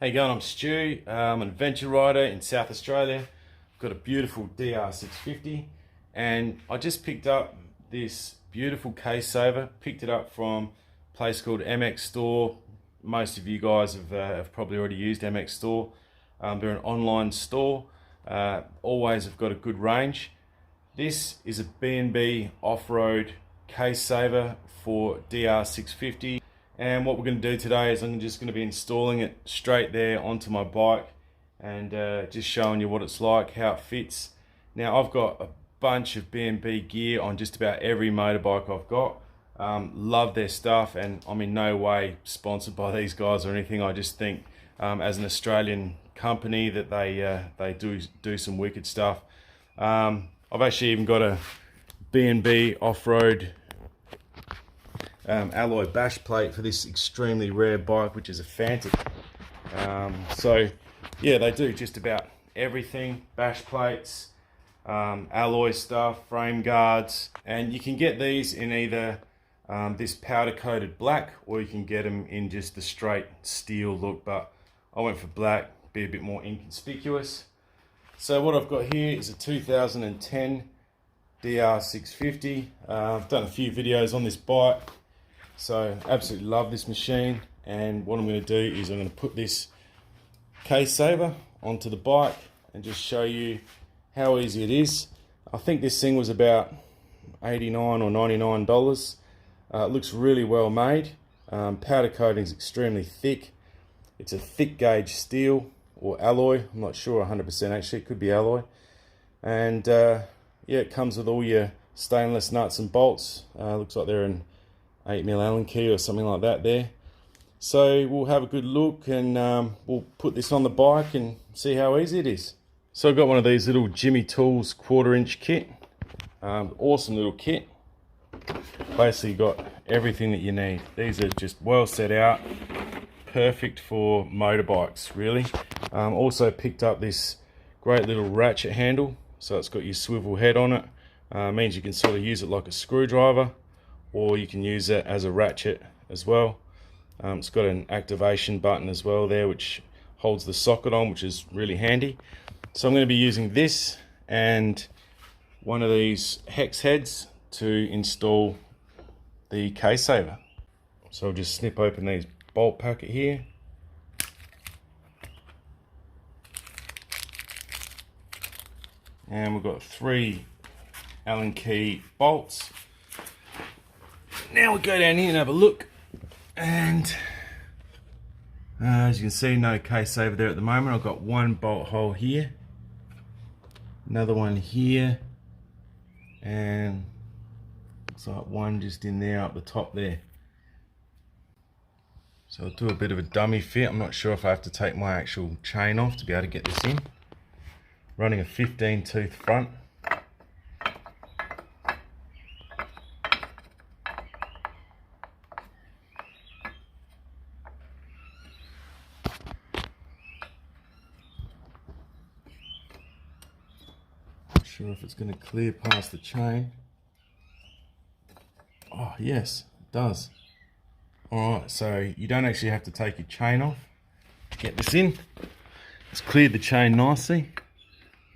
How you going? I'm Stu. I'm an adventure rider in South Australia. I've got a beautiful DR650 and I just picked up this beautiful case saver. Picked it up from a place called MX Store. Most of you guys have probably already used MX Store. They're an online store. Always have got a good range. This is a B&B Offroad Case Saver for DR650. And what we're going to do today is I'm just going to be installing it straight there onto my bike and just showing you what it's like, how it fits. Now I've got a bunch of B&B gear on just about every motorbike I've got. Love their stuff, and I'm in no way sponsored by these guys or anything. I just think as an Australian company that they do some wicked stuff. I've actually even got a B&B Offroad alloy bash plate for this extremely rare bike, which is a Phantom. So yeah, they do just about everything: bash plates, alloy stuff, frame guards, and you can get these in either this powder coated black, or you can get them in just the straight steel look, but I went for black, be a bit more inconspicuous. So what I've got here is a 2010 DR650. I've done a few videos on this bike, so absolutely love this machine. And what I'm going to do is I'm going to put this case saver onto the bike and just show you how easy it is. I think this thing was about $89 or $99. It looks really well made. Powder coating is extremely thick. It's a thick gauge steel or alloy. I'm not sure 100% actually, it could be alloy. And yeah, it comes with all your stainless nuts and bolts. Looks like they're an 8mm Allen key or something like that there. So we'll have a good look and we'll put this on the bike and see how easy it is. So I've got one of these little Jimmy Tools 1/4" kit. Awesome little kit. Basically got everything that you need. These are just well set out, perfect for motorbikes really. Also picked up this great little ratchet handle, so it's got your swivel head on it. Means you can sort of use it like a screwdriver, or you can use it as a ratchet as well. It's got an activation button as well there, which holds the socket on, which is really handy. So I'm going to be using this and one of these hex heads to install the case saver. So I'll just snip open these bolt packet here. And we've got 3 Allen key bolts. Now we'll go down here and have a look. And as you can see, no case saver there at the moment. I've got one bolt hole here, another one here, and looks like one just in there up the top there. So I'll do a bit of a dummy fit. I'm not sure if I have to take my actual chain off to be able to get this in. Running a 15 tooth front. Not sure if it's going to clear past the chain. Oh yes, it does. Alright, so you don't actually have to take your chain off to get this in. It's cleared the chain nicely.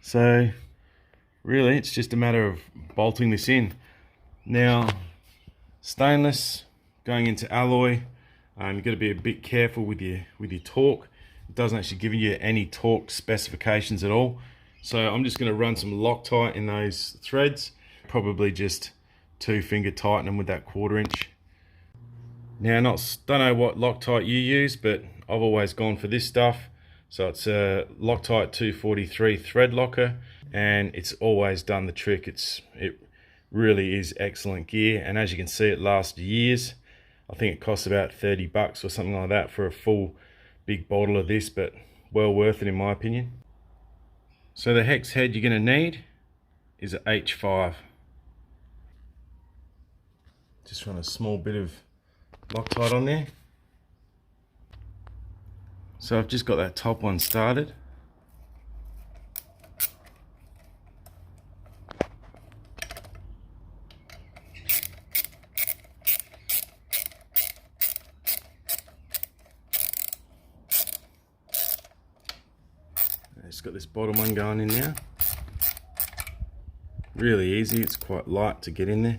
So really it's just a matter of bolting this in. Now, stainless going into alloy, you've got to be a bit careful with your torque. It doesn't actually give you any torque specifications at all. So I'm just going to run some Loctite in those threads. Probably just 2-finger tighten them with that 1/4". Now, don't know what Loctite you use, but I've always gone for this stuff. So it's a Loctite 243 thread locker, and it's always done the trick. It really is excellent gear, and as you can see, it lasts years. I think it costs about $30 or something like that for a full big bottle of this, but well worth it in my opinion. So the hex head you're going to need is an H5. Just run a small bit of Loctite on there. So I've just got that top one started. Just got this bottom one going in now. Really easy, it's quite light to get in there.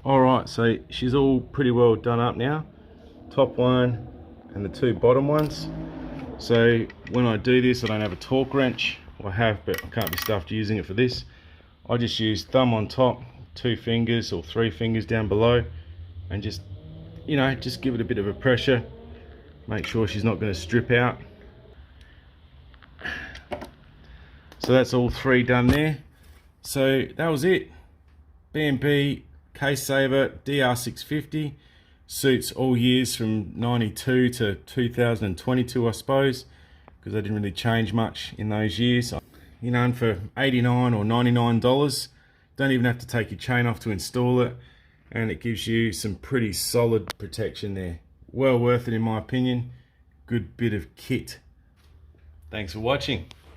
Alright, so she's all pretty well done up now. Top one and the two bottom ones. So when I do this, I don't have a torque wrench. I have, but I can't be stuffed using it for this. I just use thumb on top, 2 fingers or 3 fingers down below, and just, you know, just give it a bit of a pressure. Make sure she's not going to strip out. So that's all 3 done there. So that was it. B&B Case Saver DR650. Suits all years from 92 to 2022, I suppose, because they didn't really change much in those years. You know, and for $89 or $99, don't even have to take your chain off to install it, and it gives you some pretty solid protection there. Well worth it in my opinion. Good bit of kit. Thanks for watching.